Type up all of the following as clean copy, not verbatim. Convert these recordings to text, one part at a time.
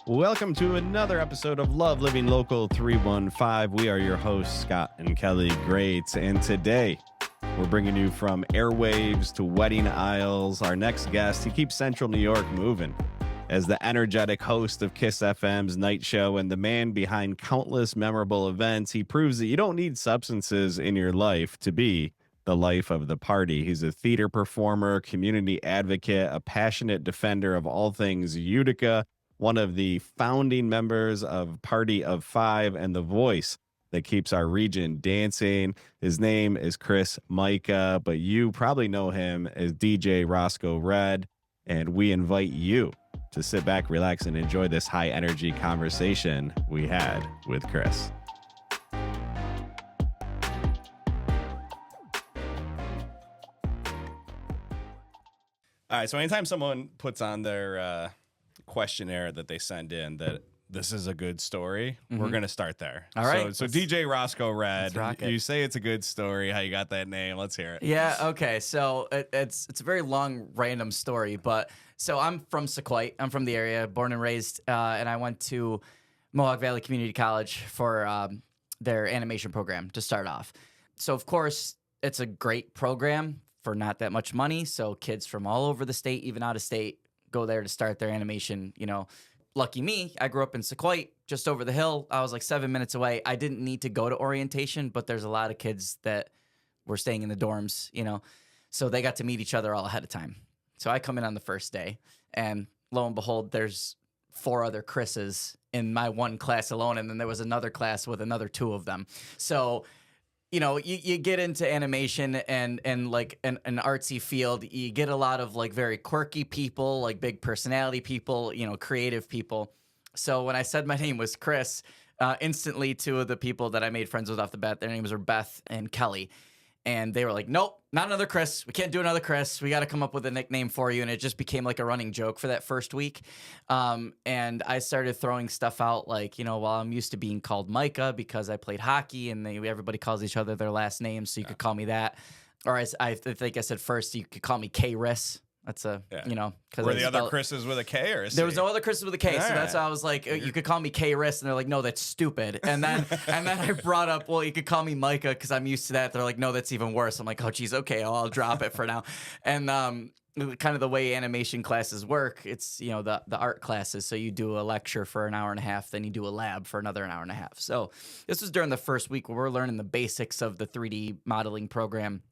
Welcome to another episode of Love Living Local 315. We are your hosts, Scott and Kelly Greats, and today we're bringing you from airwaves to wedding aisles. Our next guest, he keeps Central New York moving as the energetic host of KISS FM's night show and the man behind countless memorable events. He proves that you don't need substances in your life to be the life of the party. He's a theater performer, community advocate, a passionate defender of all things Utica, one of the founding members of Party of Five, and the voice that keeps our region dancing. His name is Kris Majka, but you probably know him as DJ Roscoe Red, and we invite you to sit back, relax, and enjoy this high-energy conversation we had with Kris. All right, so anytime someone puts on their questionnaire that they send in that this is a good story, we're going to start there. All right. So DJ Roscoe Red, you say it's a good story, how you got that name. Let's hear it. Yeah, okay. So it's a very long, random story, but so I'm from Sequoia. I'm from the area, born and raised, and I went to Mohawk Valley Community College for their animation program to start off. So, of course, it's a great program for not that much money, so kids from all over the state, even out of state, go there to start their animation, Lucky me, I grew up in Sequoia, just over the hill. I was like 7 minutes away. I didn't need to go to orientation, but there's a lot of kids that were staying in the dorms, so they got to meet each other all ahead of time. So I come in on the first day, and lo and behold, there's 4 other Krises in my one class alone, and then there was another class with another 2 of them. So you get into animation and like an artsy field, you get a lot of like very quirky people, like big personality people, creative people. So when I said my name was Kris, instantly 2 of the people that I made friends with off the bat, their names were Beth and Kelly. And they were like, nope, not another Kris. We can't do another Kris. We got to come up with a nickname for you. And it just became like a running joke for that first week. And I started throwing stuff out like, well, I'm used to being called Majka because I played hockey and everybody calls each other their last names. So you could call me that. Or I think I said first, you could call me K-Ris. That's because were the other Krises with a K or a C? There was no other Krises with a K, so that's why I was like, you could call me K-Ris, and they're like, no, that's stupid. And then I brought up, well, you could call me Majka because I'm used to that. They're like, no, that's even worse. I'm like, oh, geez, okay, I'll drop it for now. And kind of the way animation classes work, it's the art classes. So you do a lecture for an hour and a half, then you do a lab for another an hour and a half. So this was during the first week where we're learning the basics of the 3D modeling program,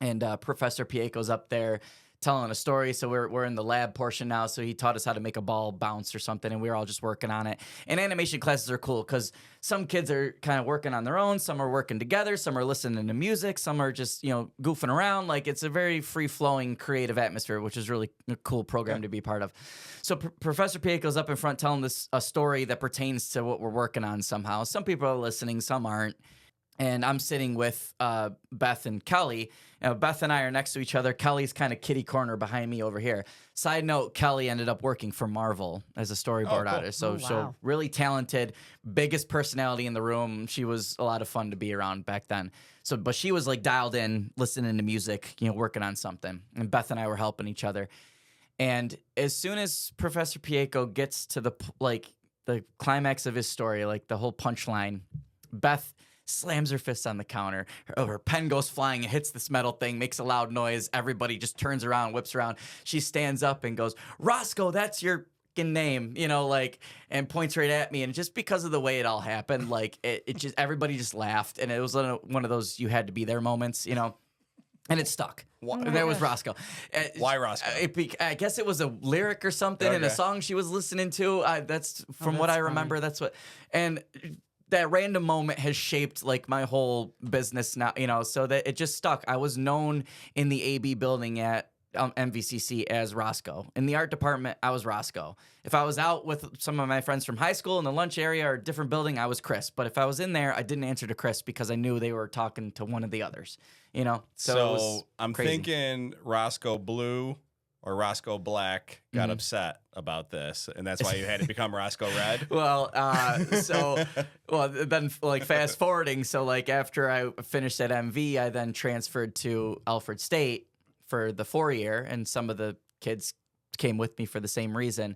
and Professor Pieko's up there telling a story. So we're in the lab portion now. So he taught us how to make a ball bounce or something, and we were all just working on it. And animation classes are cool because some kids are kind of working on their own, some are working together, some are listening to music, some are just goofing around. Like, it's a very free-flowing creative atmosphere, which is really a cool program to be part of. So Professor Pieko's up in front telling a story that pertains to what we're working on somehow. Some people are listening, some aren't. And I'm sitting with Beth and Kelly. Beth and I are next to each other. Kelly's kind of kitty corner behind me over here. Side note, Kelly ended up working for Marvel as a storyboard artist. So really talented, biggest personality in the room. She was a lot of fun to be around back then. But she was like dialed in, listening to music, working on something. And Beth and I were helping each other. And as soon as Professor Pieko gets to the climax of his story, like the whole punchline, Beth slams her fist on the counter. Her pen goes flying and hits this metal thing, makes a loud noise. Everybody just turns around, whips around. She stands up and goes, "Roscoe, that's your name," and points right at me. And just because of the way it all happened, it just, everybody just laughed. And it was one of those you had to be there moments, and it stuck. There was Roscoe. Why Roscoe? I guess it was a lyric or something in a song she was listening to. That's from what I remember. That's what, and that random moment has shaped like my whole business now, so that it just stuck. I was known in the AB building at MVCC as Roscoe. In the art department, I was Roscoe. If I was out with some of my friends from high school in the lunch area or a different building, I was Kris. But if I was in there, I didn't answer to Kris because I knew they were talking to one of the others, So I'm crazy. Thinking Roscoe Blue or Roscoe Black got upset about this, and that's why you had to become Roscoe Red? Then fast forwarding, so after I finished at MV, I then transferred to Alfred State for the 4-year, and some of the kids came with me for the same reason.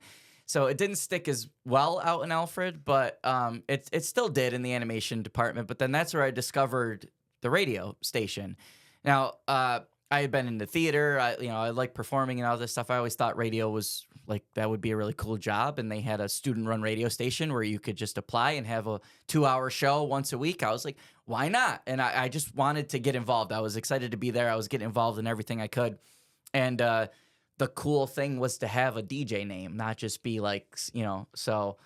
So it didn't stick as well out in Alfred, but it still did in the animation department. But then that's where I discovered the radio station. Now, I had been in the theater. I like performing and all this stuff. I always thought radio was like that would be a really cool job. And they had a student-run radio station where you could just apply and have a 2-hour show once a week. I was like, why not? And I just wanted to get involved. I was excited to be there. I was getting involved in everything I could. And the cool thing was to have a DJ name, not just be like, so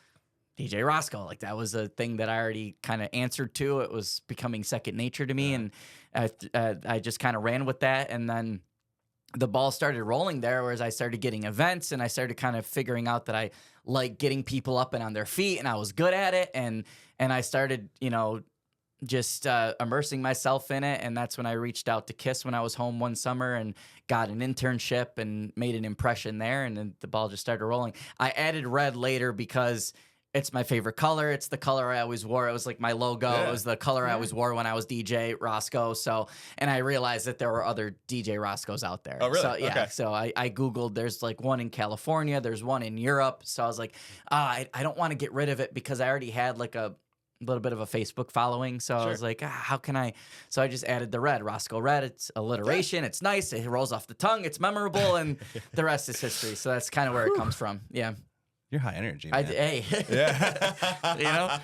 DJ Roscoe, like that was a thing that I already kind of answered to. It was becoming second nature to me. And I just kind of ran with that. And then the ball started rolling there, whereas I started getting events and I started kind of figuring out that I like getting people up and on their feet and I was good at it. And I started, just immersing myself in it. And that's when I reached out to KISS when I was home one summer and got an internship and made an impression there. And then the ball just started rolling. I added red later because it's my favorite color. It's the color I always wore. It was like my logo. Yeah. It was the color I always wore when I was DJ Roscoe. So, and I realized that there were other DJ Roscoes out there. Oh, really? So, yeah. Okay. So I Googled, there's like one in California. There's one in Europe. So I was like, I don't want to get rid of it because I already had like a little bit of a Facebook following. So I was like, how can I? So I just added the red, Roscoe Red. It's alliteration. It's nice. It rolls off the tongue. It's memorable. And the rest is history. So that's kind of where it comes from. Yeah. You're high energy, man. Hey. Yeah.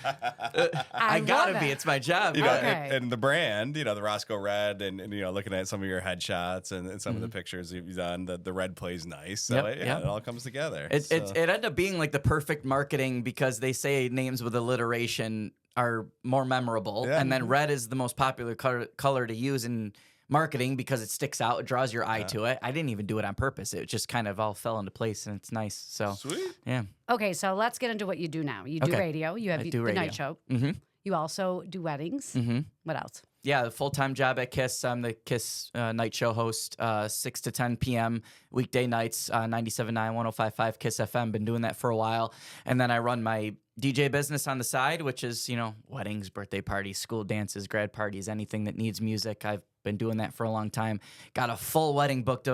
I gotta be. It's my job. And the brand, the Roscoe Red, and looking at some of your headshots and some of the pictures you've done, the red plays nice. So it all comes together. It ended up being like the perfect marketing because they say names with alliteration are more memorable, and then red is the most popular color to use in marketing because it sticks out, it draws your eye to it. I didn't even do it on purpose. It just kind of all fell into place, and it's nice. So sweet. Yeah. Okay, so let's get into what you do now. You do radio. You have the night show. Mm-hmm. You also do weddings. Mm-hmm. What else? Yeah, the full-time job at KISS. I'm the KISS night show host, 6 to 10 p.m. weekday nights, 97.9, 105.5 KISS FM. Been doing that for a while. And then I run my DJ business on the side, which is, weddings, birthday parties, school dances, grad parties, anything that needs music. I've been doing that for a long time. Got a full wedding booked,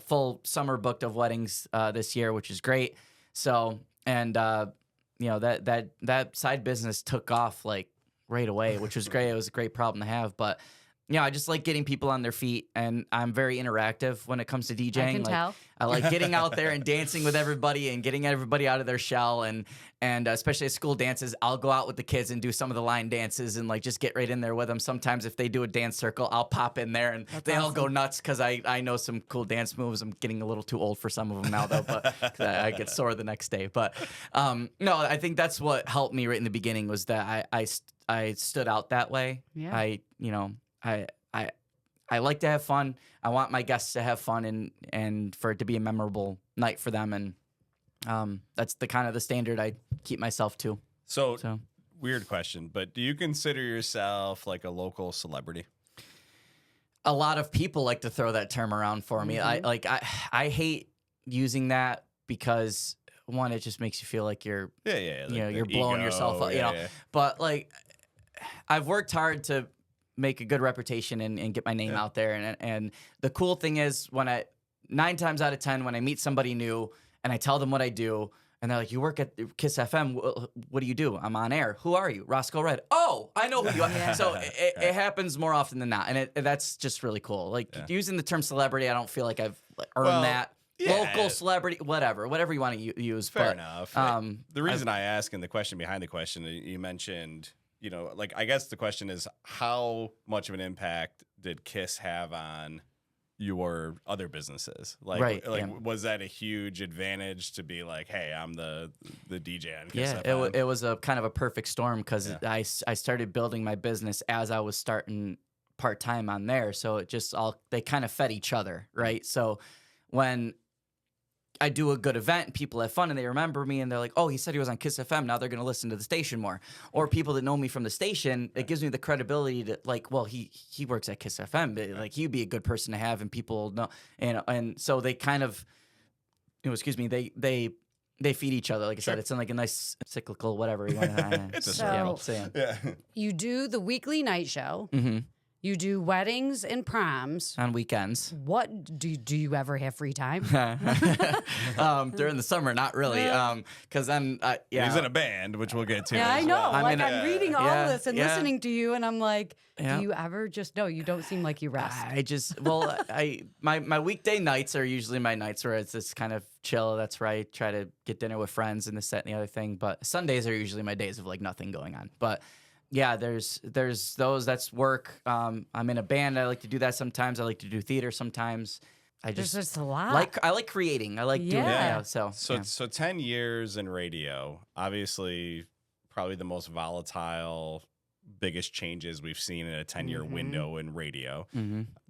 full summer booked of weddings this year, which is great. So, and that side business took off like right away, which was great. It was a great problem to have, but I just like getting people on their feet, and I'm very interactive when it comes to DJing. I can tell. I like getting out there and dancing with everybody and getting everybody out of their shell, and especially at school dances, I'll go out with the kids and do some of the line dances and like just get right in there with them. Sometimes if they do a dance circle, I'll pop in there and they all go nuts because I know some cool dance moves. I'm getting a little too old for some of them now though, but I get sore the next day. But no, I think that's what helped me right in the beginning was that I stood out that way. Yeah. I like to have fun. I want my guests to have fun and for it to be a memorable night for them. And that's the kind of the standard I keep myself to. So weird question, but do you consider yourself like a local celebrity? A lot of people like to throw that term around for me. I hate using that because one, it just makes you feel like you're you're blowing yourself up, But like I've worked hard to make a good reputation and get my name out there. And the cool thing is 9 times out of 10, when I meet somebody new and I tell them what I do, and they're like, you work at KISS FM. What do you do? I'm on air. Who are you? Roscoe Red. Oh, I know who you are. So it happens more often than not. And that's just really cool. Like using the term celebrity, I don't feel like I've earned that. Yeah. Local celebrity, whatever you want to use. Fair enough. The reason I ask and the question behind the question, you mentioned, I guess the question is how much of an impact did KISS have on your other businesses? Was that a huge advantage to be like, hey, I'm the DJ on KISS FM? It was a kind of a perfect storm because I started building my business as I was starting part-time on there. So it just they kind of fed each other, right? So when I do a good event, people have fun and they remember me and they're like, oh, he said he was on KISS FM. Now they're going to listen to the station more. Or people that know me from the station, it gives me the credibility to like, well, he works at KISS FM. But, like he'd be a good person to have and people know. And so they kind of, they feed each other. Like I said, it's in like a nice cyclical, whatever you want to It's a circle. You do the weekly night show. Mm-hmm. You do weddings and proms on weekends. What do you ever have free time? During the summer, not really. Because then, he's in a band, which we'll get to. Yeah, I know. Well. I'm reading all this and listening to you, and I'm like, do you ever just no? You don't seem like you rest. My weekday nights are usually my nights where it's just kind of chill. That's where I try to get dinner with friends and this, that, and the other thing. But Sundays are usually my days of like nothing going on. But yeah, there's those. That's work. I'm in a band. I like to do that sometimes. I like to do theater sometimes. There's just a lot. I like creating. I like doing it. So 10 years in radio, obviously probably the most volatile, biggest changes we've seen in a 10-year window in radio.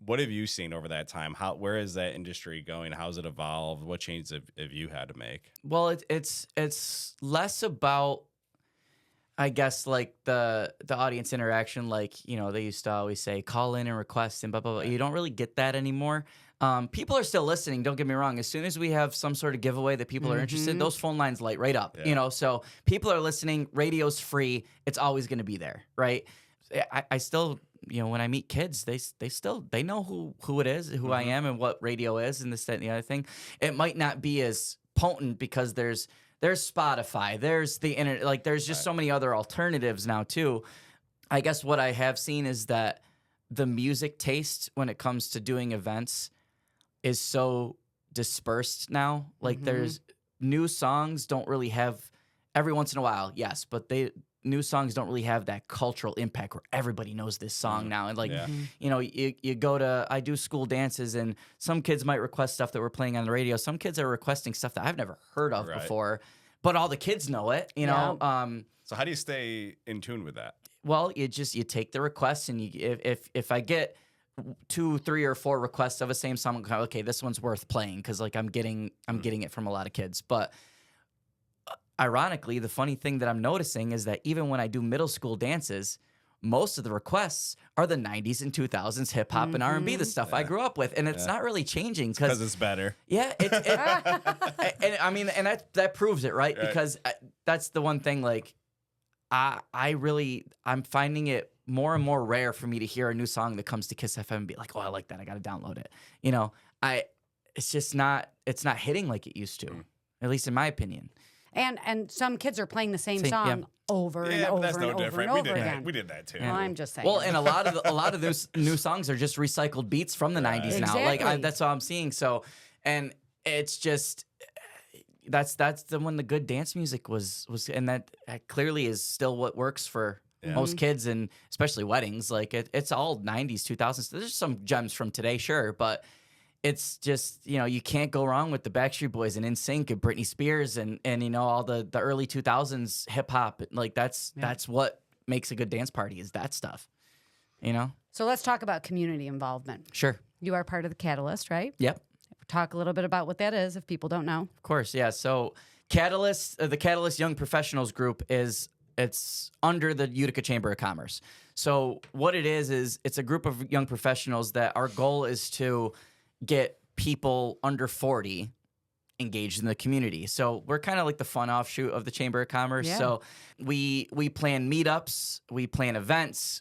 What have you seen over that time? Where is that industry going? How's it evolved? What changes have you had to make? Well, it's less about, I guess, like the audience interaction. Like, they used to always say call in and request and blah, blah, blah. You don't really get that anymore. People are still listening. Don't get me wrong. As soon as we have some sort of giveaway that people are interested, those phone lines light right up. So people are listening. Radio's free. It's always going to be there, right? I still, when I meet kids, they know who it is, who I am, and what radio is, and this, that, and the other thing. It might not be as potent because there's Spotify, there's the internet, like there's just so many other alternatives now too. I guess what I have seen is that the music taste when it comes to doing events is so dispersed now. Like there's new songs don't really have, every once in a while, yes, but new songs don't really have that cultural impact where everybody knows this song now. And like, you go to, I do school dances and some kids might request stuff that we're playing on the radio. Some kids are requesting stuff that I've never heard of before, but all the kids know it, know? So how do you stay in tune with that? Well, you take the requests and if I get 2, 3, or 4 requests of a same song, okay, this one's worth playing. Cause like I'm getting it from a lot of kids, but ironically, the funny thing that I'm noticing is that even when I do middle school dances, most of the requests are the 90s and 2000s hip hop and R&B, the stuff I grew up with, and it's not really changing because it's better. Yeah, and I mean, and that proves it, right? Because that's the one thing. Like, I'm finding it more and more rare for me to hear a new song that comes to Kiss FM and be like, oh, I like that, I got to download it. It's just not hitting like it used to, at least in my opinion. And some kids are playing the same song over and over and over and over again. We did that too. Well, I'm just saying. Well, and a lot of those new songs are just recycled beats from the 90s now. Like that's what I'm seeing. So, and it's just that's when the good dance music was, and that clearly is still what works for most kids, and especially weddings. Like it's all 90s, 2000s. There's some gems from today, sure, but it's just, you can't go wrong with the Backstreet Boys and NSYNC and Britney Spears and all the early 2000s hip hop. Like that's what makes a good dance party, is that stuff, So let's talk about community involvement. Sure. You are part of the Catalyst, right? Yep. Talk a little bit about what that is if people don't know. Of course, yeah. So Catalyst, the Catalyst Young Professionals Group it's under the Utica Chamber of Commerce. So what it is it's a group of young professionals that our goal is to get people under 40 engaged in the community. So we're kind of like the fun offshoot of the Chamber of Commerce. Yeah. So we plan meetups, we plan events,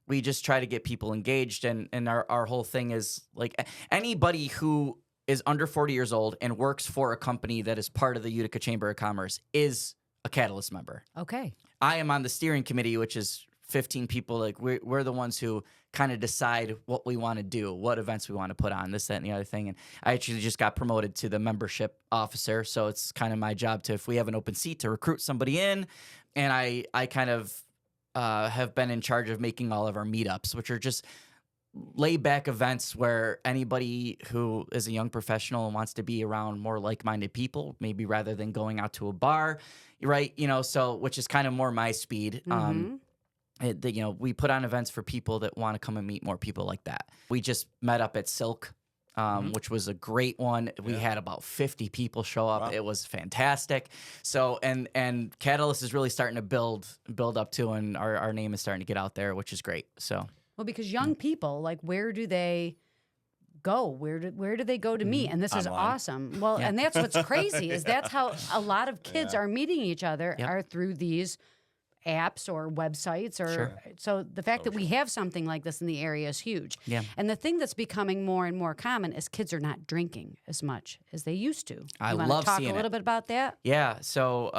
we just try to get people engaged, and our whole thing is like anybody who is under 40 years old and works for a company that is part of the Utica Chamber of Commerce is a Catalyst member. Okay. I am on the steering committee, which is 15 people. Like we're the ones who kind of decide what we want to do, what events we want to put on, this, that, and the other thing. And I actually just got promoted to the membership officer, so it's kind of my job to, if we have an open seat, to recruit somebody in. And I kind of have been in charge of making all of our meetups, which are just laid-back events where anybody who is a young professional and wants to be around more like-minded people, maybe rather than going out to a bar, right? So which is kind of more my speed. We put on events for people that want to come and meet more people like that. We just met up at Silk, which was a great one. We had about 50 people show up. Wow. It was fantastic. So, and Catalyst is really starting to build up too, and our name is starting to get out there, which is great. So, well, because young people, like, where do they go? Where do they go to meet? And this is awesome. Well, and that's what's crazy is that's how a lot of kids are meeting each other are through these apps or websites or Sure. so the fact that we have something like this in the area is huge. Yeah. And the thing that's becoming more and more common is kids are not drinking as much as they used to. I You wanna love talk seeing a little it. bit about that? Yeah. So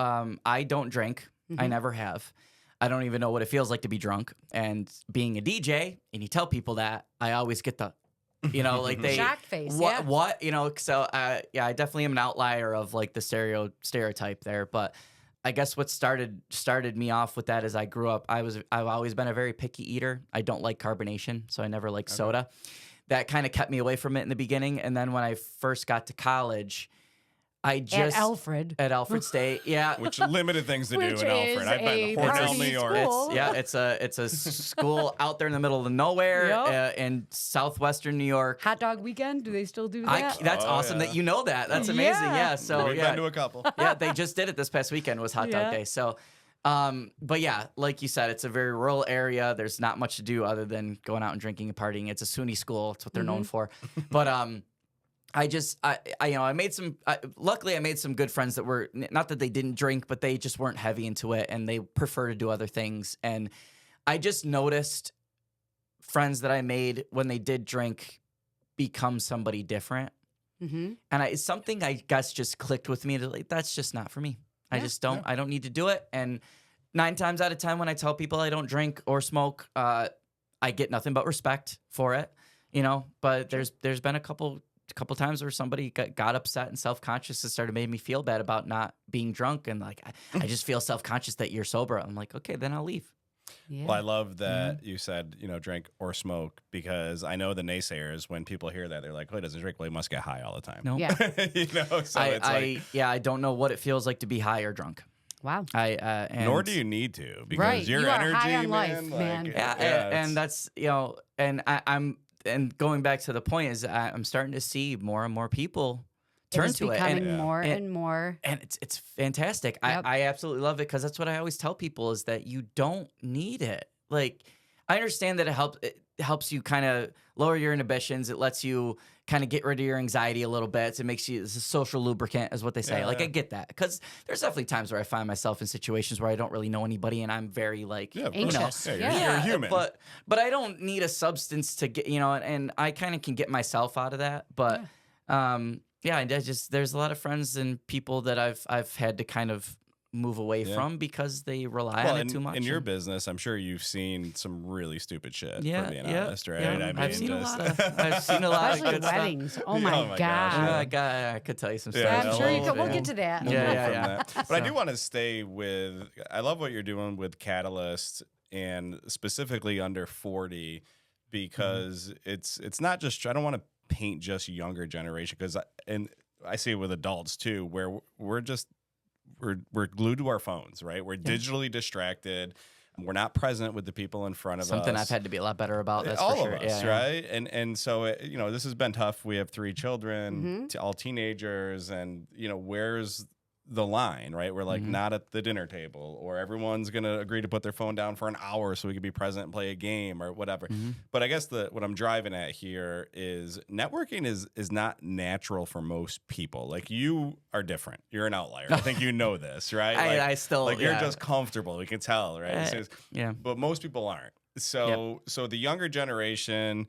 I don't drink. I never have. I don't even know what it feels like to be drunk. And being a DJ, and you tell people that, I always get the, like they Shocked face. What? So yeah, I definitely am an outlier of like the stereotype there. But I guess what started me off with that is I grew up. I've always been a very picky eater. I don't like carbonation, so I never liked soda. That kind of kept me away from it in the beginning. And then when I first got to college, at Alfred State, yeah, which limited things to do Which in Alfred. is I've been a to Hornell, party New York. school. it's a school out there in the middle of nowhere in southwestern New York. Hot dog weekend? Do they still do that? That's awesome that you know that. That's amazing. Yeah. So We've been to a couple. yeah, they just did it this past weekend was Hot Dog Day. So, but yeah, like you said, it's a very rural area. There's not much to do other than going out and drinking and partying. It's a SUNY school. It's what they're known for. But luckily I made some good friends that were, not that they didn't drink, but they just weren't heavy into it and they prefer to do other things. And I just noticed friends that I made when they did drink become somebody different. And it's something I guess just clicked with me. Like, that's just not for me. I just don't, I don't need to do it. And 9 times out of 10, when I tell people I don't drink or smoke, I get nothing but respect for it, but there's been a couple times where somebody got upset and self-conscious and started making me feel bad about not being drunk. And like, I just feel self-conscious that you're sober. I'm like, okay, then I'll leave. Yeah. Well, I love that you said, drink or smoke, because I know the naysayers, when people hear that, they're like, oh, he doesn't drink. Well, he must get high all the time. No. Yeah. So I don't know what it feels like to be high or drunk. Wow. Nor do you need to, because Right. your You are energy, high on man. life, man. And that's, and going back to the point is I'm starting to see more and more people turn to it. Becoming more and more. And it's fantastic. Yep. I absolutely love it, because that's what I always tell people is that you don't need it. Like, I understand that it helps you kind of lower your inhibitions. It lets you kind of get rid of your anxiety a little bit. It makes you, it's a social lubricant is what they say. I get that, because there's definitely times where I find myself in situations where I don't really know anybody and I'm very like, anxious. You're human. But I don't need a substance to get, and I kind of can get myself out of that. But there's a lot of friends and people that I've had to kind of move away from because they rely on it too much. In your business, I'm sure you've seen some really stupid shit, for being honest, right? Yeah. I've seen a lot of Especially good weddings. stuff. Oh my God. I could tell you some Yeah, stuff. I'm sure you could. We'll get to that. But I do want to stay with, I love what you're doing with Catalyst, and specifically under 40, because it's not just, I don't want to paint just younger generation, because I see it with adults too, where we're glued to our phones, right? We're digitally distracted. We're not present with the people in front of us. Something I've had to be a lot better about. That's all for sure. of us, right? And so this has been tough. We have 3 children, all teenagers, and where's the line, right? We're like not at the dinner table, or everyone's gonna agree to put their phone down for an hour so we can be present and play a game or whatever. But I guess what I'm driving at here is networking is not natural for most people. Like, you are different. You're an outlier. I think you know this, right? I still you're just comfortable. We can tell, right? But most people aren't. So the younger generation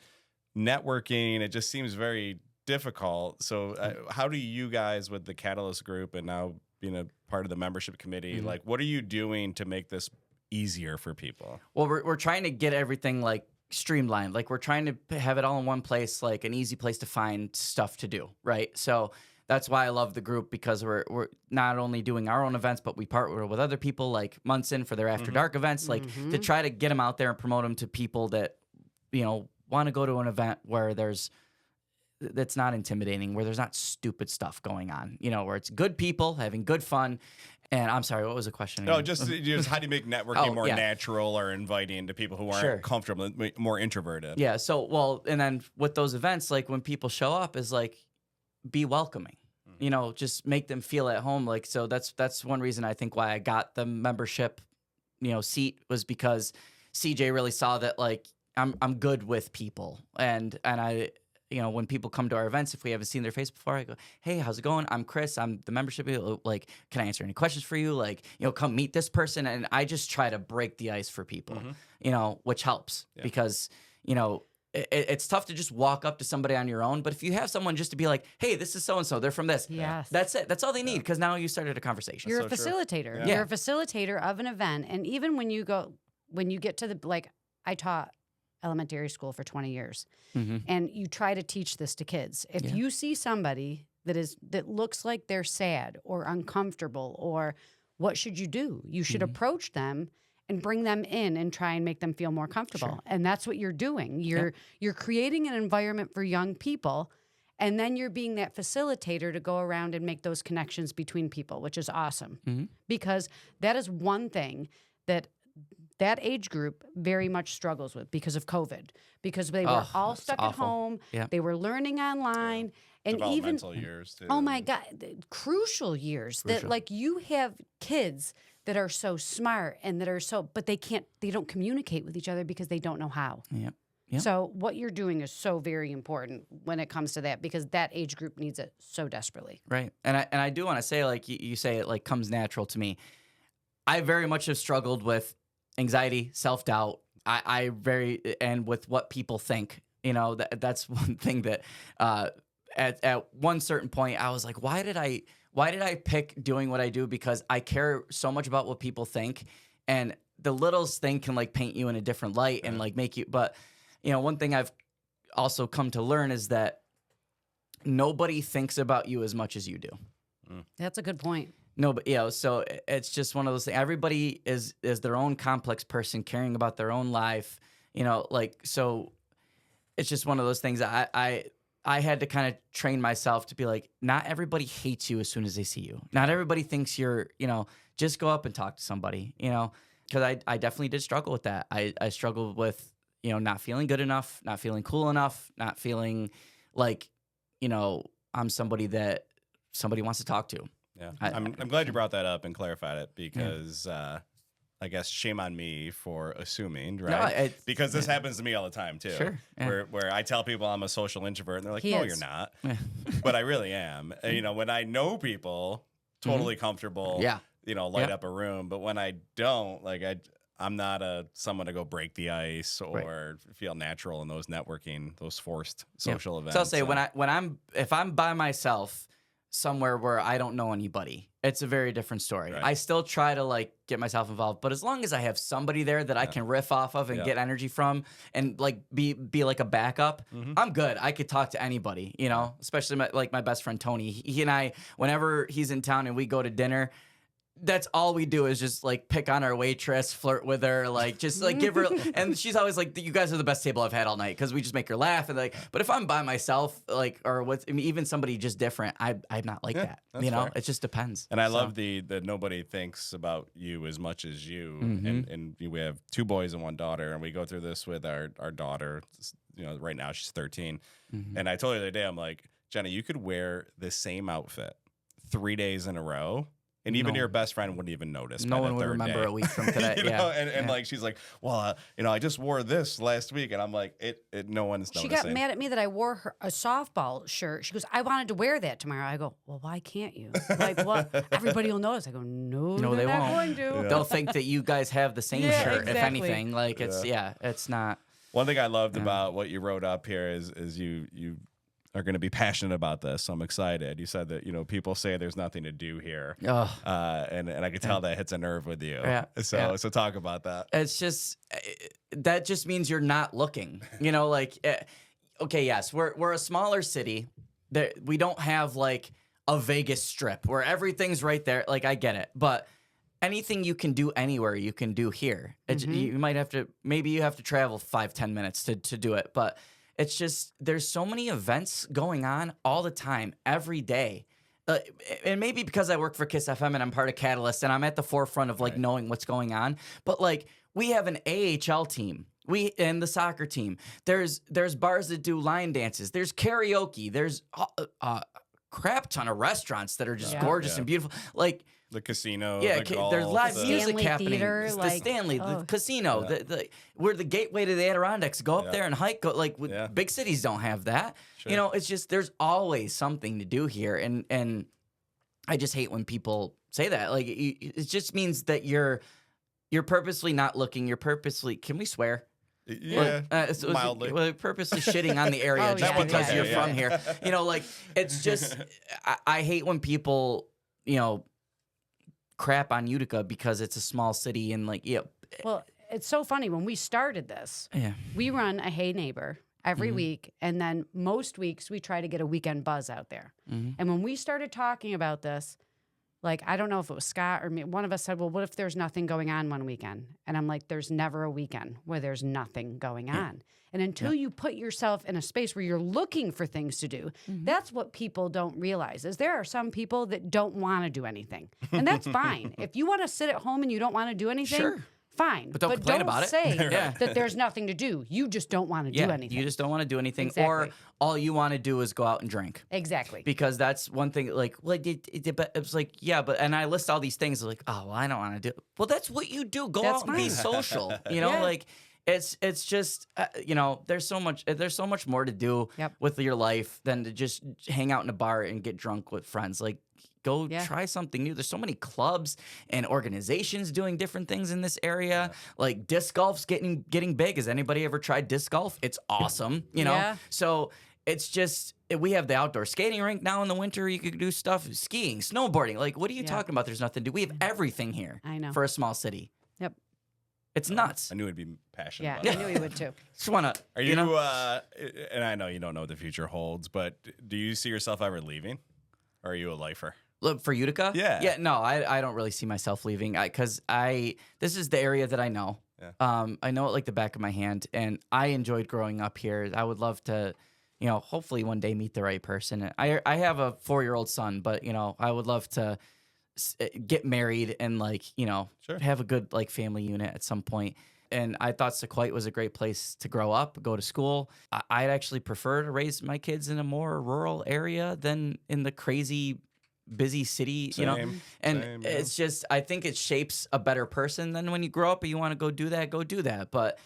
networking, it just seems very difficult. So how do you guys, with the Catalyst group and now being a part of the membership committee, like, what are you doing to make this easier for people? Well, we're trying to get everything like streamlined. Like, we're trying to have it all in one place, like an easy place to find stuff to do, right? So that's why I love the group, because we're not only doing our own events, but we partner with other people like Munson for their After Dark events, like to try to get them out there and promote them to people that, want to go to an event where that's not intimidating, where there's not stupid stuff going on, where it's good people having good fun. And I'm sorry, what was the question again? No, just how do you make networking more natural or inviting to people who aren't comfortable, more introverted? Yeah. So, and then with those events, like when people show up, is like, be welcoming, just make them feel at home. Like, so that's one reason I think why I got the membership, seat, was because CJ really saw that, like, I'm good with people, and when people come to our events, if we haven't seen their face before, I go, hey, how's it going? I'm Kris. I'm the membership. Like, can I answer any questions for you? Like, come meet this person. And I just try to break the ice for people, which helps because, it's tough to just walk up to somebody on your own. But if you have someone just to be like, hey, this is so-and-so, they're from this. Yes. That's it. That's all they need because now you started a conversation. You're a facilitator. You're a facilitator of an event. And even when you get to I taught elementary school for 20 years and you try to teach this to kids. If you see somebody that looks like they're sad or uncomfortable, or what should you do? You should approach them and bring them in and try and make them feel more comfortable. Sure. And that's what you're doing. You're creating an environment for young people, and then you're being that facilitator to go around and make those connections between people, which is awesome. Because that is one thing that age group very much struggles with because of COVID, because they were all stuck at home. Yeah. They were learning online. And developmental years too. Oh my God, crucial years. That like you have kids that are so smart and that are but they don't communicate with each other because they don't know how. Yep. So what you're doing is so very important when it comes to that, because that age group needs it so desperately. Right. And I do want to say, like you say, it like comes natural to me. I very much have struggled with anxiety, self-doubt. And with what people think, that's one thing that, at one certain point I was like, why did I pick doing what I do? Because I care so much about what people think, and the littlest thing can like paint you in a different light and like make you, but one thing I've also come to learn is that nobody thinks about you as much as you do. That's a good point. No, but so it's just one of those things. Everybody is their own complex person caring about their own life, so it's just one of those things. I had to kind of train myself to be like, not everybody hates you as soon as they see you. Not everybody thinks you're, just go up and talk to somebody, because I definitely did struggle with that. I struggled with, not feeling good enough, not feeling cool enough, not feeling like, I'm somebody that somebody wants to talk to. Yeah, I'm glad you brought that up and clarified it, because I guess shame on me for assuming, right? No, because this happens to me all the time too. Sure. Yeah. Where I tell people I'm a social introvert and they're like, no, you're not. But I really am. And, when I know people, totally comfortable, light up a room. But when I don't, like I'm not someone to go break the ice or feel natural in those networking, those forced social events. So I'll say if I'm by myself somewhere where I don't know anybody, it's a very different story. Right. I still try to like get myself involved, but as long as I have somebody there that I can riff off of and get energy from, and like be like a backup, I'm good. I could talk to anybody, especially my best friend Tony. He and I, whenever he's in town and we go to dinner, that's all we do is just like pick on our waitress, flirt with her, like just like give her, and she's always like, you guys are the best table I've had all night, because we just make her laugh. And like, but if I'm by myself, like, or with even somebody just different, I'm not like that. Fair. It just depends. And I love the nobody thinks about you as much as you. And we have 2 boys and 1 daughter, and we go through this with our daughter. Right now she's 13, and I told her the other day, I'm like, Jenna, you could wear the same outfit 3 days in a row, and even your best friend wouldn't even notice. No one would remember a week from today. And like she's like, well, I just wore this last week, and I'm like, no one's noticing. She got mad at me that I wore her a softball shirt. She goes, I wanted to wear that tomorrow. I go, well, why can't you? Like, what? Everybody will notice. I go, no, they won't. Not going to. Yeah. They'll think that you guys have the same shirt. Exactly. If anything, like it's not. One thing I loved about what you wrote up here is you are going to be passionate about this. So I'm excited. You said that, people say there's nothing to do here. And I could tell that hits a nerve with you. So talk about that. It's just, that just means you're not looking, okay, yes, we're a smaller city. We don't have like a Vegas strip where everything's right there. Like, I get it, but anything you can do anywhere, you can do here. You might have to, maybe you have to travel 5-10 minutes to do it, but it's just, there's so many events going on all the time, every day. And maybe because I work for KISS FM and I'm part of Catalyst and I'm at the forefront of like knowing what's going on. But like, we have an AHL team. And the soccer team. There's bars that do line dances. There's karaoke. There's a crap ton of restaurants that are just gorgeous and beautiful. Like, The casino. Yeah, the golf, there's live the music Stanley happening. Theater, It's like, the Stanley, the casino, we're the gateway to the Adirondacks. Go up there and hike. Big cities don't have that. Sure. You know, it's just there's always something to do here, and I just hate when people say that. Like it just means that you're purposely not looking. You're purposely. Can we swear? Yeah, mildly. Well, purposely shitting on the area just because you're from here. You know, like it's just I hate when people, you know, crap on Utica because it's a small city and like Well, it's so funny when we started this. Yeah. We run a Hey Neighbor every week, and then most weeks we try to get a weekend buzz out there. And when we started talking about this, like, I don't know if it was Scott or me, one of us said, well, what if there's nothing going on one weekend? And I'm like, there's never a weekend where there's nothing going on. And until you put yourself in a space where you're looking for things to do, that's what people don't realize is there are some people that don't want to do anything. And that's fine. If you want to sit at home and you don't want to do anything, fine. But don't complain about it. Say that there's nothing to do. You just don't want to do anything. You just don't want to do anything. Exactly. Or all you want to do is go out and drink. Exactly. Because that's one thing, like, it was like, yeah, but, and I list all these things, like, oh, well, I don't want to do it. Well, that's what you do. Go out and be social. You know, like, it's just, you know, there's so much more to do with your life than to just hang out in a bar and get drunk with friends. Like, go try something new. There's so many clubs and organizations doing different things in this area. Like disc golf's getting big. Has anybody ever tried disc golf? It's awesome, you know? So it's just, we have the outdoor skating rink now in the winter. You could do stuff, skiing, snowboarding. Like, what are you talking about? There's nothing to do. We have everything here. I know. For a small city. Yep. It's nuts. I knew it'd be passionate. Yeah, about I knew he would too. Just wanna. Are you know? And I know you don't know what the future holds, but do you see yourself ever leaving? Or are you a lifer? Look, for Utica? Yeah. Yeah, no, I don't really see myself leaving because this is the area that I know. Yeah. I know it like the back of my hand, and I enjoyed growing up here. I would love to, you know, hopefully one day meet the right person. I have a 4-year-old son, but, you know, I would love to get married and, like, you know, have a good, like, family unit at some point. And I thought Sequoia was a great place to grow up, go to school. I'd actually prefer to raise my kids in a more rural area than in the crazy busy city, you know, and it's just, I think it shapes a better person than when you grow up and you want to go do that. But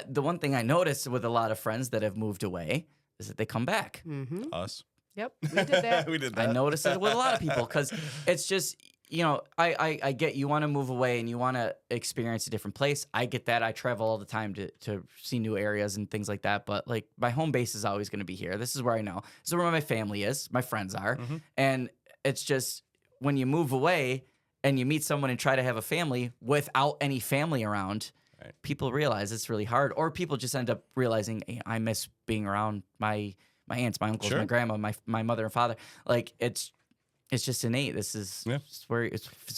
the one thing I noticed with a lot of friends that have moved away is that they come back. Us. Yep, we did that. We did that. I noticed it with a lot of people because it's just, you know, I get you want to move away and you want to experience a different place. I get that. I travel all the time to see new areas and things like that. But like my home base is always going to be here. This is where I know. This is where my family is. My friends are. And it's just when you move away and you meet someone and try to have a family without any family around, people realize it's really hard. Or people just end up realizing, hey, I miss being around my aunts, my uncles, my grandma, my mother and father. Like it's just innate. This is it's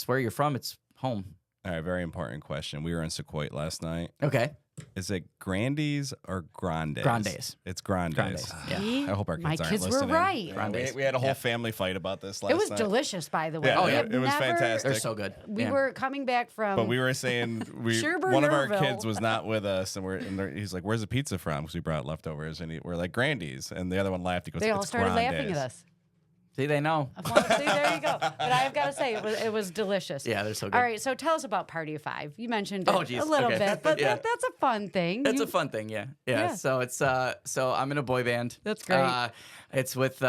where you're from. It's home. All right, very important question. We were in Sequoia last night. Okay. Is it Grandies or Grandes? Grandes. It's Grandes. Yeah. I hope our kids My aren't kids listening. were right. Yeah, we had a whole family fight about this last It was night. delicious, by the way. Yeah, Oh, yeah. it was fantastic. They're so good. We were coming back from. But we were saying Sherburne, one of our Irville. kids was not with us, and he's like, "Where's the pizza from?" Because we brought leftovers, and we're like, "Grandies," and the other one laughed. He goes, They all "It's started Grandes." laughing at us. See, they know. Well, see, there you go. But I've got to say, it was delicious. Yeah, they're so good. All right, so tell us about Party of Five. You mentioned it geez. a little Okay. bit, but Yeah. that's a fun thing. It's a fun thing, yeah. So it's so I'm in a boy band. That's great. It's with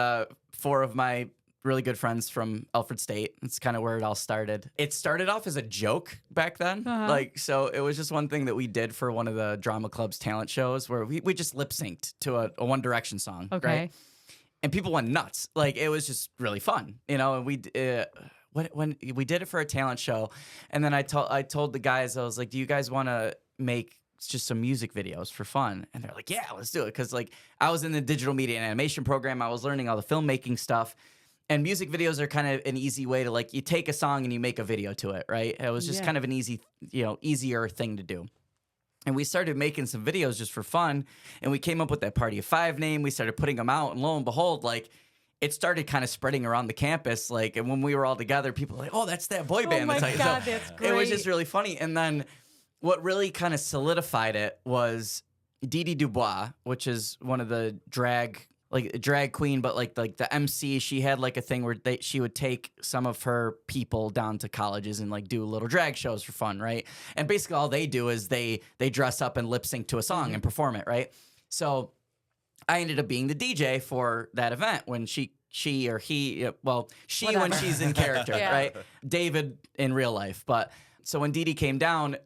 4 of my really good friends from Alfred State. It's kind of where it all started. It started off as a joke back then. Like, so it was just one thing that we did for one of the drama club's talent shows where we just lip synced to a One Direction song. Okay. Right? And people went nuts. Like, it was just really fun, you know. And we when we did it for a talent show, and then I told the guys, I was like, "Do you guys want to make just some music videos for fun?" And they're like, "Yeah, let's do it." Because like I was in the digital media and animation program, I was learning all the filmmaking stuff, and music videos are kind of an easy way to, like, you take a song and you make a video to it, right? It was just kind of an easier thing to do. And we started making some videos just for fun, and we came up with that Party of 5 name. We started putting them out, and lo and behold, like, it started kind of spreading around the campus. Like, and when we were all together, people were like, "Oh, that's that boy band." Oh my that's God, that's great. It was just really funny. And then what really kind of solidified it was Didi Dubois, which is one of the drag like a drag queen, but like the MC, she had like a thing where she would take some of her people down to colleges and like do little drag shows for fun, right? And basically all they do is they dress up and lip sync to a song and perform it, right? So I ended up being the DJ for that event when she or he, well, she Whatever. when she's in character, right? David in real life. But so when Dee Dee came down,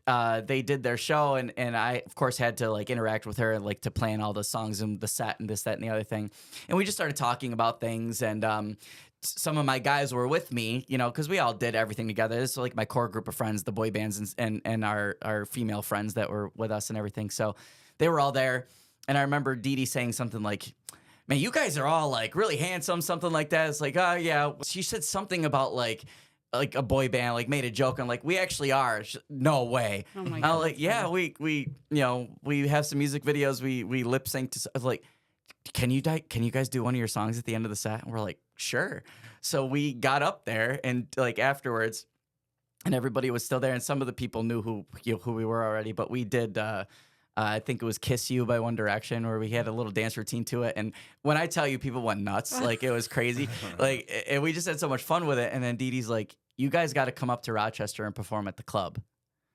they did their show, and I, of course, had to like interact with her and like to plan all the songs and the set and this, that, and the other thing. And we just started talking about things, and some of my guys were with me, you know, because we all did everything together. This is like my core group of friends, the boy bands and our female friends that were with us and everything. So they were all there. And I remember Dee Dee saying something like, man, you guys are all like really handsome, something like that. It's like, oh yeah. She said something about like a boy band, like made a joke. I'm like, we actually are. No way. Oh my I God. was like, yeah, we you know, we have some music videos. We lip sync to. I was like, can you guys do one of your songs at the end of the set? And we're like, sure. So we got up there and like afterwards, and everybody was still there, and some of the people knew who we were already, but we did. I think it was Kiss You by One Direction, where we had a little dance routine to it. And when I tell you, people went nuts. Like, it was crazy. Like, and we just had so much fun with it. And then Dee Dee's like, you guys got to come up to Rochester and perform at the club.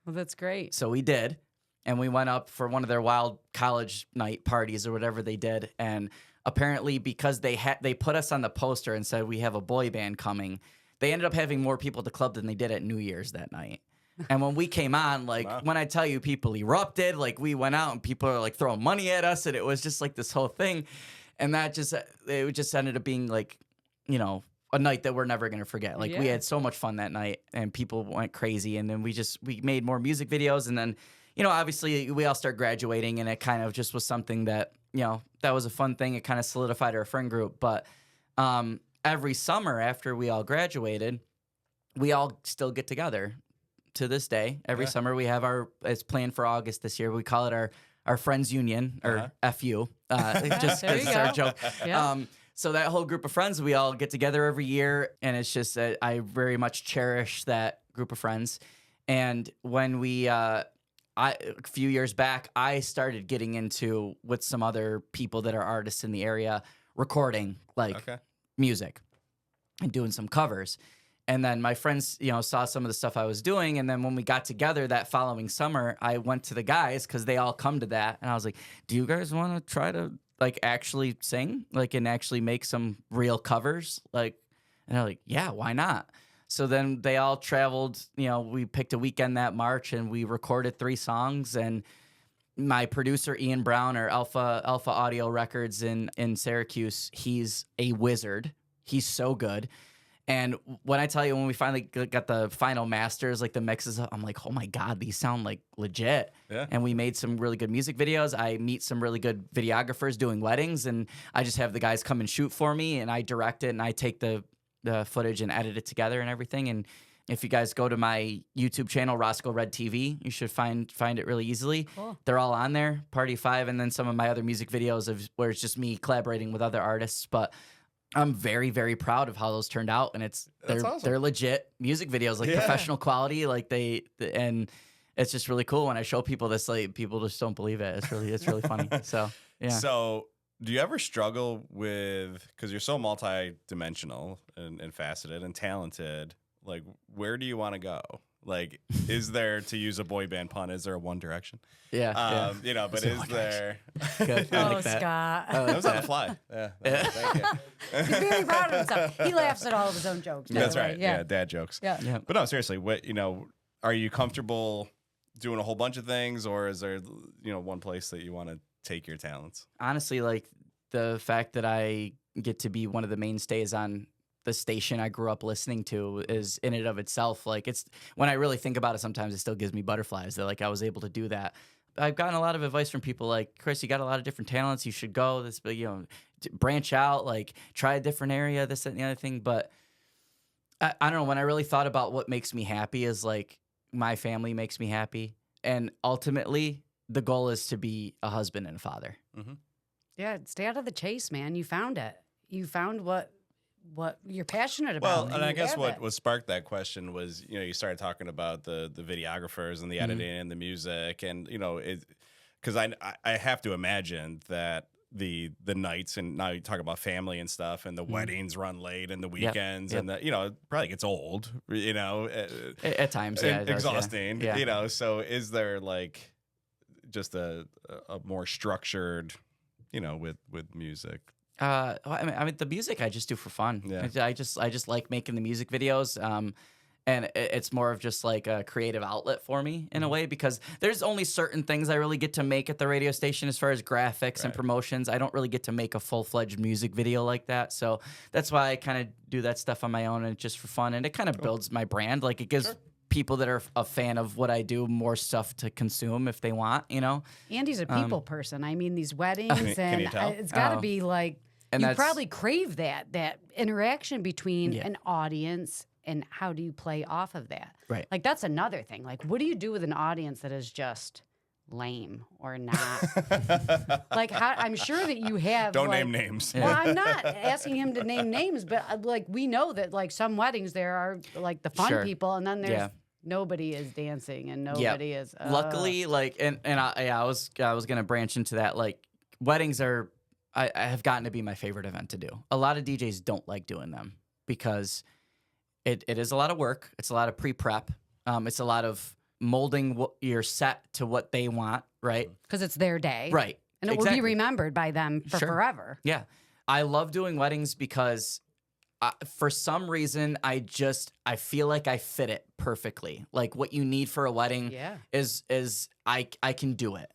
Well, that's great. So we did. And we went up for one of their wild college night parties or whatever they did. And apparently, because they put us on the poster and said, we have a boy band coming, they ended up having more people at the club than they did at New Year's that night. And when we came on, like, when I tell you people erupted, like, we went out and people are like throwing money at us, and it was just like this whole thing. And it just ended up being like, you know, a night that we're never going to forget. Like, we had so much fun that night, and people went crazy. And then we made more music videos. And then, you know, obviously we all start graduating, and it kind of just was something that, you know, that was a fun thing. It kind of solidified our friend group. But every summer after we all graduated, we all still get together. To this day, every summer we have it's planned for August this year. We call it our Friends Union, or FU, just because it's our joke. Yeah. So that whole group of friends, we all get together every year, and it's just that I very much cherish that group of friends. And when a few years back, I started getting into, with some other people that are artists in the area, recording music and doing some covers. And then my friends, you know, saw some of the stuff I was doing. And then when we got together that following summer, I went to the guys because they all come to that. And I was like, do you guys want to try to like actually sing, like, and actually make some real covers? Like, and they're like, yeah, why not? So then they all traveled, you know, we picked a weekend that March and we recorded 3 songs. And my producer, Ian Brown, or Alpha Audio Records in Syracuse, he's a wizard. He's so good. And when I tell you, when we finally got the final masters, like the mixes, I'm like, oh my God, these sound like legit. Yeah. And we made some really good music videos. I meet some really good videographers doing weddings, and I just have the guys come and shoot for me, and I direct it, and I take the footage and edit it together and everything. And if you guys go to my YouTube channel, Roscoe Red TV, you should find it really easily. Cool. They're all on there, Party 5, and then some of my other music videos where it's just me collaborating with other artists. But I'm very, very proud of how those turned out, and they're legit music videos, like professional quality, like and it's just really cool when I show people this. Like, people just don't believe it. It's really funny. So yeah. So do you ever struggle with, because you're so multi-dimensional and faceted and talented, like, where do you want to go? Like, is there, to use a boy band pun, is there a One Direction? Yeah. You know, but is there? Good. I like that. Scott. That was on the fly. Yeah. Thank you. He's very proud of himself. He laughs at all of his own jokes. That's right. Yeah, dad jokes. Yeah. But no, seriously, are you comfortable doing a whole bunch of things, or is there, one place that you want to take your talents? Honestly, like, the fact that I get to be one of the mainstays on the station I grew up listening to is in and of itself, like, it's, when I really think about it, sometimes it still gives me butterflies that, like, I was able to do that. I've gotten a lot of advice from people like, Kris, you got a lot of different talents. You should go this, branch out, like, try a different area, this, that, and the other thing. But I don't know, when I really thought about what makes me happy is, like, my family makes me happy. And ultimately, the goal is to be a husband and a father. Mm-hmm. Yeah, stay out of the chase, man. You found it. You found what you're passionate about. Well, and I guess what sparked that question was, you started talking about the videographers and the editing and the music, and because I have to imagine that the nights, and now you talk about family and stuff, and the weddings run late, and the weekends, and the, it probably gets old, at times, yeah, it does, exhausting, yeah. So is there like just a more structured, with music? I mean, the music I just do for fun. Yeah. I just like making the music videos. And it's more of just like a creative outlet for me in a way, because there's only certain things I really get to make at the radio station as far as graphics and promotions. I don't really get to make a full-fledged music video like that. So that's why I kind of do that stuff on my own and just for fun. And it kind of builds my brand. Like it gives people that are a fan of what I do more stuff to consume if they want, Andy's a people person. I mean, these weddings can you tell? It's got to be like, and you probably crave that interaction between an audience. And how do you play off of that? Right. Like, that's another thing. Like, what do you do with an audience that is just lame or not? Like, I'm sure that you have. Don't name names. Well, I'm not asking him to name names, but like, we know that like some weddings there are like the fun people, and then there's nobody is dancing and nobody is. Luckily, like, I was gonna branch into that. Like, weddings are, I have gotten to be my favorite event to do. A lot of DJs don't like doing them because it is a lot of work. It's a lot of pre-prep. It's a lot of molding your set to what they want, right? Because it's their day. Right. And it will be remembered by them for forever. Yeah. I love doing weddings because for some reason, I feel like I fit it perfectly. Like what you need for a wedding is I can do it,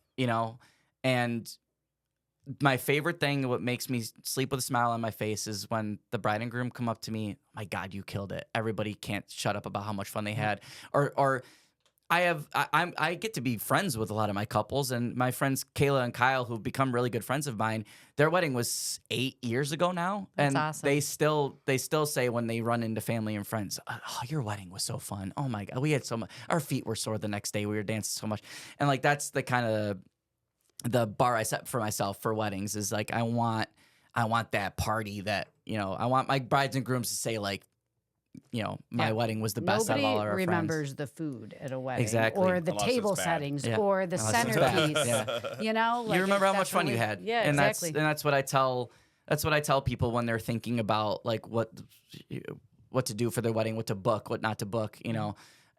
And my favorite thing, what makes me sleep with a smile on my face, is when the bride and groom come up to me. My God, you killed it! Everybody can't shut up about how much fun they had. Or I get to be friends with a lot of my couples, and my friends Kayla and Kyle, who've become really good friends of mine. Their wedding was 8 years ago now, and awesome. they still say when they run into family and friends, "Oh, your wedding was so fun! Oh my God, we had so much. Our feet were sore the next day. We were dancing so much." And like that's the kind of the bar I set for myself for weddings, is like I want that party that, I want my brides and grooms to say like, my wedding was the best out of all of our Nobody remembers friends. the food at a wedding. Exactly. Or the Unless table it's bad. settings or the Unless it's bad. centerpiece. Yeah. Like You remember how much fun you definitely- had. Yeah, and exactly. that's what I tell people when they're thinking about like what to do for their wedding, what to book, what not to book,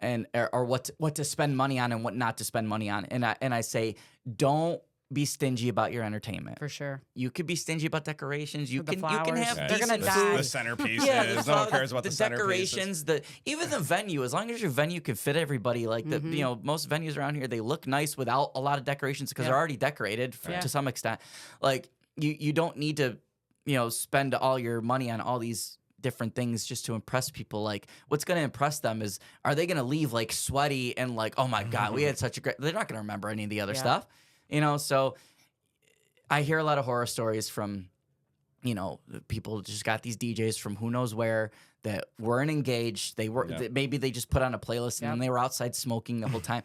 and or what to spend money on and what not to spend money on. And I say, don't be stingy about your entertainment. For sure. You could be stingy about decorations. You the can flowers. have They're gonna decent die. The food. centerpieces. No one cares about the decorations. Even the venue, as long as your venue can fit everybody. Like most venues around here, they look nice without a lot of decorations because they're already decorated to some extent. Like you don't need to spend all your money on all these different things just to impress people. Like what's going to impress them is, are they going to leave like sweaty and like, oh my God, we had such a great. They're not going to remember any of the other stuff. So I hear a lot of horror stories from, people just got these DJs from who knows where that weren't engaged. They were maybe they just put on a playlist and then they were outside smoking the whole time.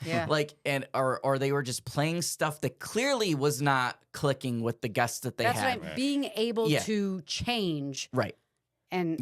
Or they were just playing stuff that clearly was not clicking with the guests that they had. That's right. Being able to change. Right. And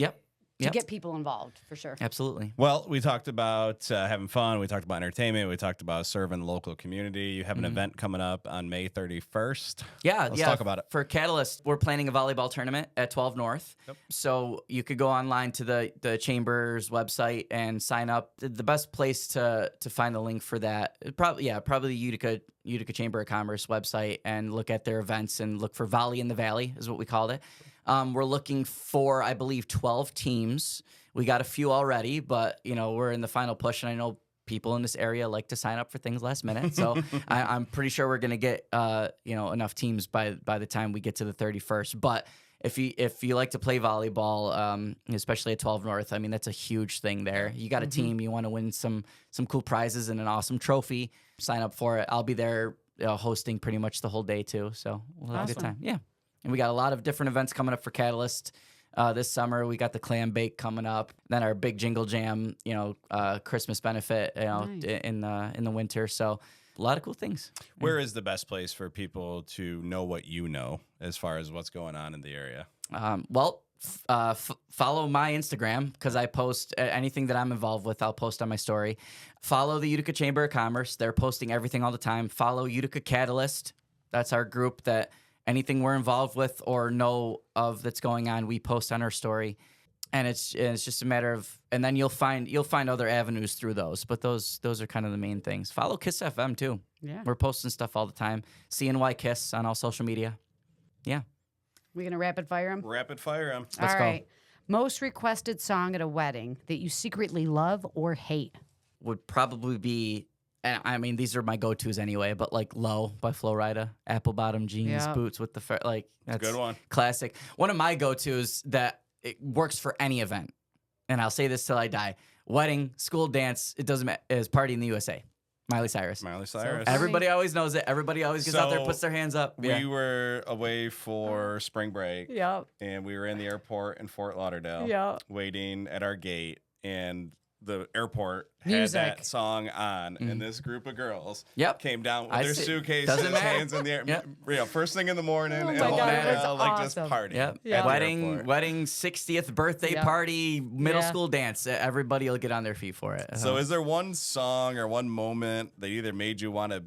to get people involved, for sure. Absolutely. Well, we talked about having fun. We talked about entertainment. We talked about serving the local community. You have an event coming up on May 31st. Let's talk about it. For Catalyst, we're planning a volleyball tournament at 12 North. Yep. So you could go online to the Chamber's website and sign up. The best place to find the link for that, probably the Utica Chamber of Commerce website, and look at their events and look for Volley in the Valley is what we called it. We're looking for, I believe, 12 teams. We got a few already, but, we're in the final push, and I know people in this area like to sign up for things last minute. So I'm pretty sure we're going to get, enough teams by the time we get to the 31st. But if you like to play volleyball, especially at 12 North, I mean, that's a huge thing there. You got a team, you want to win some cool prizes and an awesome trophy, sign up for it. I'll be there hosting pretty much the whole day too. So we'll have a good time. Yeah. And we got a lot of different events coming up for Catalyst this summer. We got the clam bake coming up, then our big Jingle Jam, Christmas benefit, Nice. in the winter. So a lot of cool things. Where is the best place for people to know what you know as far as what's going on in the area? Follow my Instagram, because I post anything that I'm involved with. I'll post on my story. Follow the Utica Chamber of Commerce. They're posting everything all the time. Follow Utica Catalyst. That's our group that anything we're involved with or know of that's going on, we post on our story. And it's just a matter of, and then you'll find other avenues through those. But those are kind of the main things. Follow Kiss FM too. Yeah. We're posting stuff all the time. CNY Kiss on all social media. Yeah. We gonna rapid fire them? Rapid fire them. Let's All go. right. Most requested song at a wedding that you secretly love or hate? Would probably be, and I mean, these are my go-tos anyway, but like Low by Flo Rida, apple bottom jeans, Yeah. boots with the, that's a good one. Classic. One of my go-tos that it works for any event, and I'll say this till I die: wedding, school dance, it doesn't matter, is Party in the USA. Miley Cyrus. Miley Cyrus. So Everybody always knows it. Everybody always gets out there, puts their hands up. We were away for spring break, Yep. and we were in the airport in Fort Lauderdale, Yep. waiting at our gate, and the airport Music. had that song on, and this group of girls Yep. came down with I their see. suitcases, Doesn't matter. hands in the air, Yep. first thing in the morning, Oh and my the God, whole it was night, like just awesome. partying. Yep. Yeah. at the Wedding, airport. 60th birthday Yep. party, middle Yeah. school dance. Everybody will get on their feet for it. So is there one song or one moment that either made you want to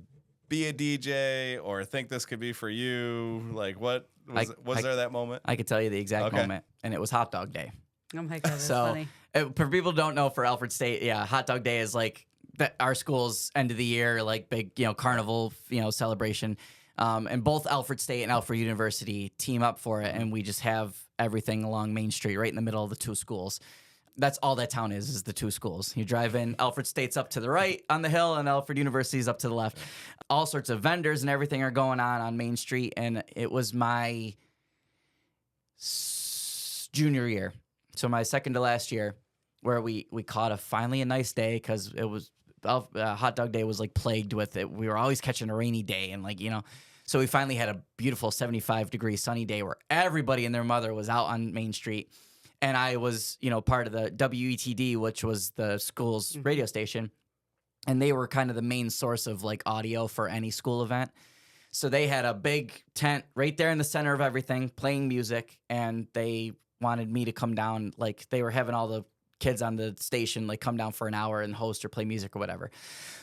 be a DJ or think this could be for you? Like what was there that moment? I could tell you the exact Okay. moment, and it was Hot Dog Day. Oh my God, that's So, funny. for people who don't know, for Alfred State, yeah, Hot Dog Day is like our school's end of the year, like big, carnival, celebration. And both Alfred State and Alfred University team up for it, and we just have everything along Main Street, right in the middle of the two schools. That's all that town is the two schools. You drive in, Alfred State's up to the right on the hill, and Alfred University's up to the left. All sorts of vendors and everything are going on Main Street, and it was my junior year. So my second to last year, where we caught finally a nice day, because it was Hot Dog Day was like plagued with it. We were always catching a rainy day, and so we finally had a beautiful 75-degree sunny day where everybody and their mother was out on Main Street, and I was part of the WETD, which was the school's radio station, and they were kind of the main source of like audio for any school event. So they had a big tent right there in the center of everything, playing music, and they wanted me to come down. Like they were having all the kids on the station like come down for an hour and host or play music or whatever.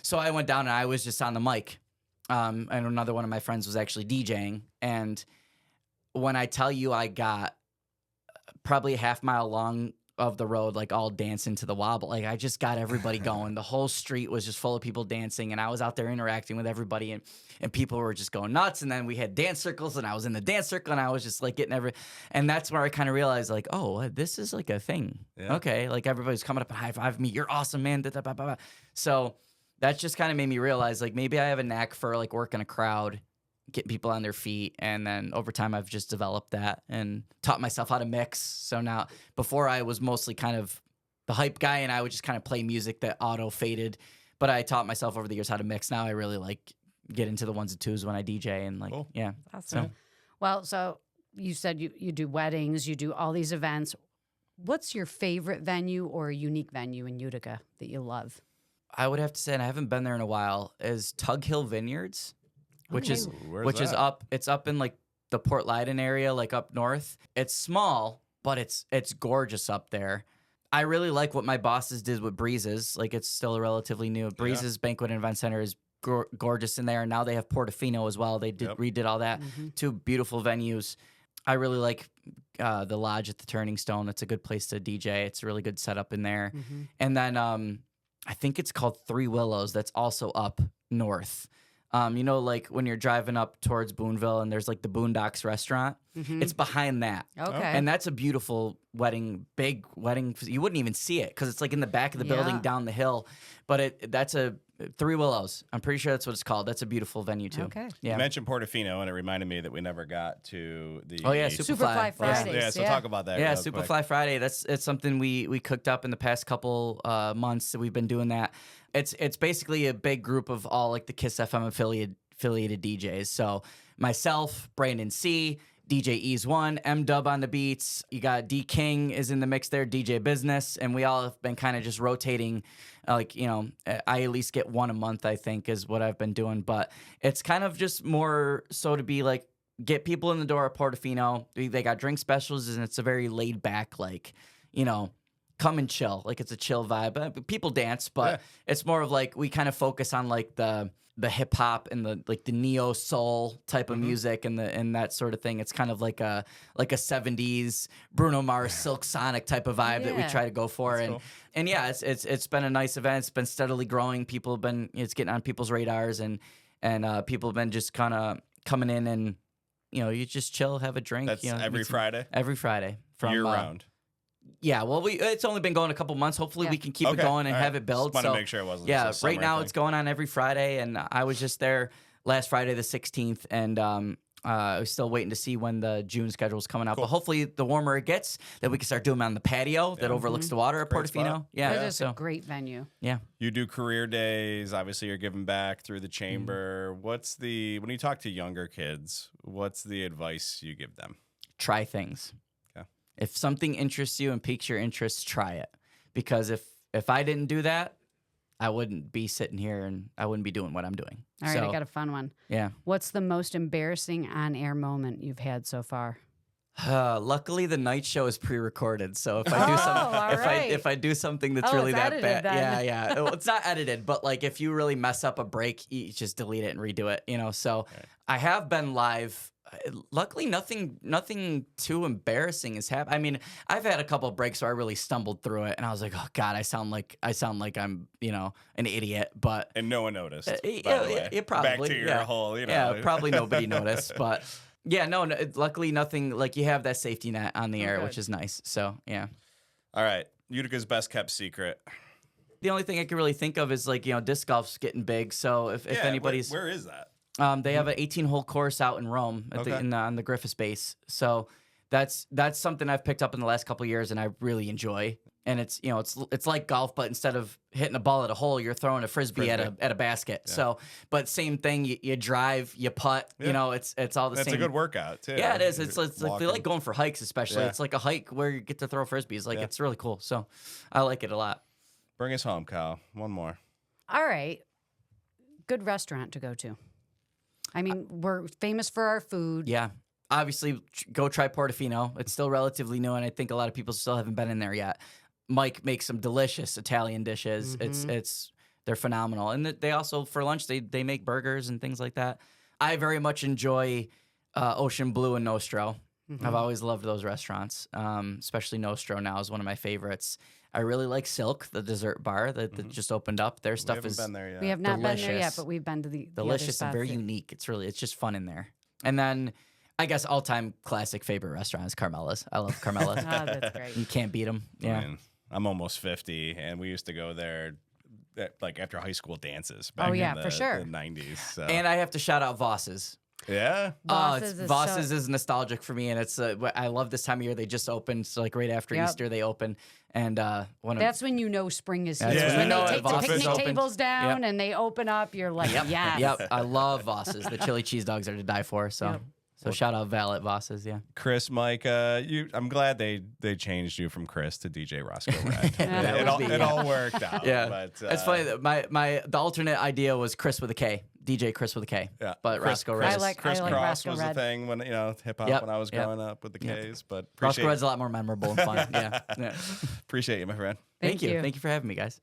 So I went down and I was just on the mic. And another one of my friends was actually DJing. And when I tell you I got probably a half mile long of the road, like all dancing to the wobble, like I just got everybody going. The whole street was just full of people dancing, and I was out there interacting with everybody, and people were just going nuts. And then we had dance circles, and I was in the dance circle, and I was just like getting and that's where I kind of realized like, oh, this is like a thing. Yeah. Okay. Like everybody's coming up and high-five me. You're awesome, man. So that just kind of made me realize like maybe I have a knack for like working a crowd, getting people on their feet. And then over time, I've just developed that and taught myself how to mix. So now, before I was mostly kind of the hype guy, and I would just kind of play music that auto faded. But I taught myself over the years how to mix. Now I really like get into the ones and twos when I DJ, and like, Cool. yeah. Awesome. So Well, so you said you do weddings, you do all these events. What's your favorite venue or unique venue in Utica that you love? I would have to say, and I haven't been there in a while, is Tug Hill Vineyards, which Okay. is Where's which is that? up. It's up in like the Port Leyden area, like up north. It's small, but it's gorgeous up there. I really like what my bosses did with Breezes. Like it's still relatively new. Breezes Banquet and Event Center is gorgeous in there, and now they have Portofino as well. They redid all that. Two beautiful venues. I really like the Lodge at the Turning Stone. That's a good place to DJ. It's a really good setup in there. And then I think it's called Three Willows. That's also up north. Like when you're driving up towards Boonville and there's like the Boondocks restaurant, it's behind that. Okay. And that's a beautiful big wedding. You wouldn't even see it because it's like in the back of the building Yeah. down the hill. But that's a Three Willows. I'm pretty sure that's what it's called. That's a beautiful venue too. Okay. Yeah. You mentioned Portofino, and it reminded me that we never got to the. Oh yeah, Superfly Fridays. Yeah, so yeah. talk about that. Yeah, real quick. Superfly Friday. It's something we cooked up in the past couple months that we've been doing that. It's basically a big group of all like the Kiss FM affiliated DJs. So myself, Brandon C, DJ Ease1, M-Dub on the beats. You got D King is in the mix there, DJ Business, and we all have been kind of just rotating. I at least get one a month, I think, is what I've been doing. But it's kind of just more so to be like, get people in the door at Portofino. They got drink specials, and it's a very laid back, like, come and chill. Like it's a chill vibe. People dance, but it's more of like we kind of focus on like the hip hop and the neo soul type of music and that sort of thing. It's kind of like a 70s Bruno Mars, Silk Sonic type of vibe that we try to go for. That's cool. And yeah, it's been a nice event. It's been steadily growing. It's getting on people's radars and people have been just kind of coming in and you just chill, have a drink. That's every Friday? Every Friday. From year round. Yeah, well, it's only been going a couple months. Hopefully, we can keep it going and have it build. Just want to make sure it wasn't. Yeah, just a right now summer it's going on every Friday, and I was just there last Friday, the 16th, and I was still waiting to see when the June schedule is coming out. But hopefully, the warmer it gets, that we can start doing them on the patio that overlooks the water at Great Portofino. spot. Yeah, That is a great venue. Yeah. You do career days. Obviously, you're giving back through the chamber. When you talk to younger kids, what's the advice you give them? Try things. If something interests you and piques your interest, try it. Because if I didn't do that, I wouldn't be sitting here and I wouldn't be doing what I'm doing. All right, I got a fun one. Yeah. What's the most embarrassing on-air moment you've had so far? Luckily, the night show is pre-recorded, so if I do something, if I do something that's really it's that edited bad, then. yeah. Well, it's not edited, but like if you really mess up a break, you just delete it and redo it. So I have been live. Luckily, nothing too embarrassing has happened. I mean, I've had a couple of breaks where I really stumbled through it, and I was like, "Oh God, I sound like I'm an idiot." But no one noticed. Probably back to your whole, probably nobody noticed. But yeah, no, luckily nothing. Like you have that safety net on the air, which is nice. So yeah. All right, Utica's best kept secret. The only thing I can really think of is like disc golf's getting big. So if anybody's where is that? They have an 18-hole course out in Rome on the Griffiths base. So that's something I've picked up in the last couple of years, and I really enjoy. And it's it's like golf, but instead of hitting a ball at a hole, you're throwing a frisbee. At a basket. Yeah. So, but same thing. You drive, you putt. Yeah. It's all the same. It's a good workout too. Yeah, it is. It's like they like going for hikes, especially. Yeah. It's like a hike where you get to throw frisbees. Like it's really cool. So, I like it a lot. Bring us home, Kyle. One more. All right, good restaurant to go to. I mean, we're famous for our food. Yeah. Obviously, go try Portofino. It's still relatively new, and I think a lot of people still haven't been in there yet. Mike makes some delicious Italian dishes. They're phenomenal. And they also, for lunch, they make burgers and things like that. I very much enjoy Ocean Blue and Nostro. I've always loved those restaurants, especially Nostro now is one of my favorites. I really like Silk, the dessert bar that just opened up. Their stuff is been there yet. We have not been there yet, but we've been to the delicious other and very spots. unique. It's just fun in there. And then I guess all-time classic favorite restaurant is Carmela's. I love Carmela's. Oh, that's great. You can't beat them. Yeah. I mean, I'm almost 50, and we used to go there like after high school dances back in for sure. the 90s. So. And I have to shout out Voss's. Yeah. Voss's is nostalgic for me, and it's I love this time of year. They just opened, so like right after Easter they open, and that's when you know spring is here. Yeah. When they take the Voss's picnic opened. tables down and they open up, you're like, yes. Yep, I love Voss's. The chili cheese dogs are to die for. So. So shout out Val at Voss's, yeah. Kris Majka, I'm glad they changed you from Kris to DJ Roscoe Red. It all worked out. Yeah, but, it's funny that the alternate idea was Kris with a K, DJ Kris with a K. Yeah, but Roscoe Red. I like Chris Cross Roscoe was Red. the thing when hip hop when I was growing up with the K's. But Roscoe Red's a lot more memorable and fun. Yeah. Appreciate you, my friend. Thank you for having me, guys.